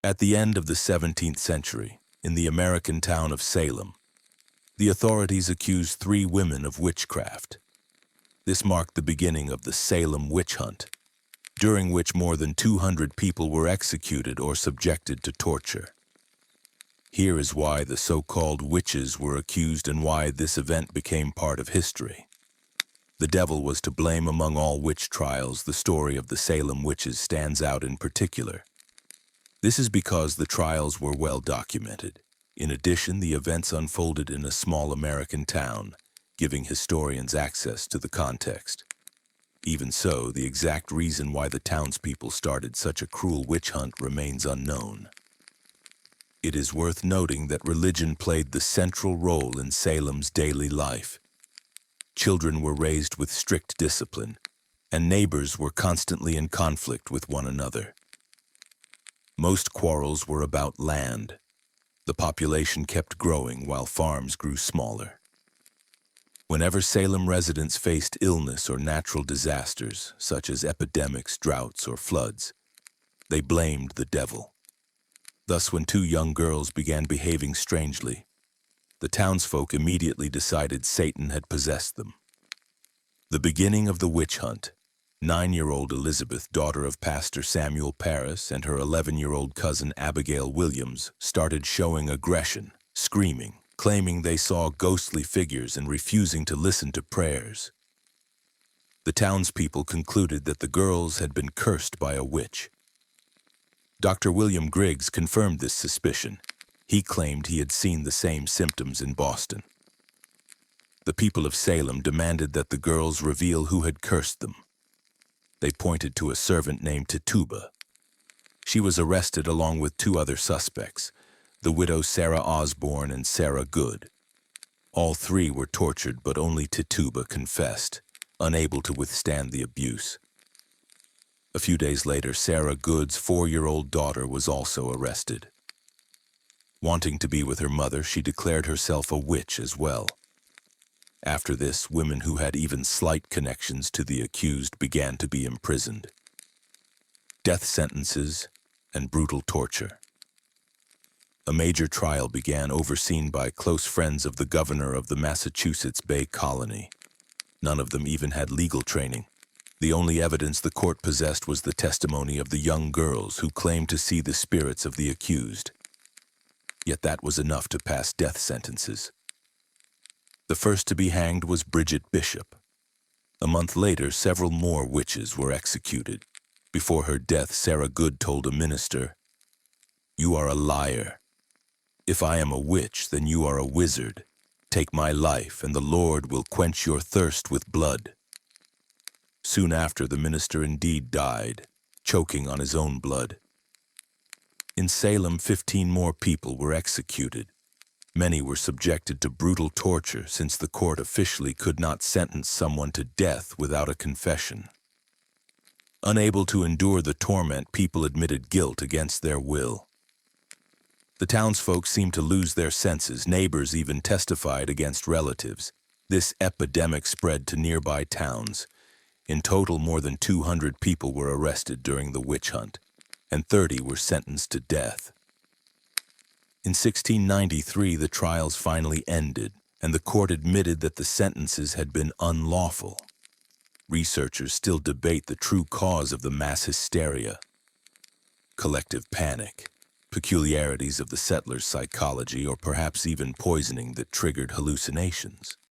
At the end of the 17th century, in the American town of Salem, the authorities accused 3 women of witchcraft. This marked the beginning of the Salem witch hunt, during which more than 200 people were executed or subjected to torture. Here is why the so-called witches were accused and why this event became part of history. The devil was to blame among all witch trials. The story of the Salem witches stands out in particular. This is because the trials were well documented. In addition, the events unfolded in a small American town, giving historians access to the context. Even so, the exact reason why the townspeople started such a cruel witch hunt remains unknown. It is worth noting that religion played the central role in Salem's daily life. Children were raised with strict discipline, and neighbors were constantly in conflict with one another. Most quarrels were about land. The population kept growing while farms grew smaller. Whenever Salem residents faced illness or natural disasters, such as epidemics, droughts, or floods, they blamed the devil. Thus, when 2 young girls began behaving strangely, the townsfolk immediately decided Satan had possessed them. The beginning of the witch hunt, 9-year-old Elizabeth, daughter of Pastor Samuel Parris, and her 11-year-old cousin Abigail Williams, started showing aggression, screaming, claiming they saw ghostly figures and refusing to listen to prayers. The townspeople concluded that the girls had been cursed by a witch. Dr. William Griggs confirmed this suspicion. He claimed he had seen the same symptoms in Boston. The people of Salem demanded that the girls reveal who had cursed them. They pointed to a servant named Tituba. She was arrested along with 2 other suspects, the widow Sarah Osborne and Sarah Good. All 3 were tortured, but only Tituba confessed, unable to withstand the abuse. A few days later, Sarah Good's 4-year-old daughter was also arrested. Wanting to be with her mother, she declared herself a witch as well. After this, women who had even slight connections to the accused began to be imprisoned. Death sentences and brutal torture. A major trial began, overseen by close friends of the governor of the Massachusetts Bay Colony. None of them even had legal training. The only evidence the court possessed was the testimony of the young girls who claimed to see the spirits of the accused. Yet that was enough to pass death sentences. The first to be hanged was Bridget Bishop. A month later, several more witches were executed. Before her death, Sarah Good told a minister, "You are a liar. If I am a witch, then you are a wizard. Take my life, and the Lord will quench your thirst with blood." Soon after, the minister indeed died, choking on his own blood. In Salem, 15 more people were executed. Many were subjected to brutal torture, since the court officially could not sentence someone to death without a confession. Unable to endure the torment, people admitted guilt against their will. The townsfolk seemed to lose their senses. Neighbors even testified against relatives. This epidemic spread to nearby towns. In total, more than 200 people were arrested during the witch hunt, and 30 were sentenced to death. In 1693, the trials finally ended, and the court admitted that the sentences had been unlawful. Researchers still debate the true cause of the mass hysteria. Collective panic, peculiarities of the settlers' psychology, or perhaps even poisoning that triggered hallucinations.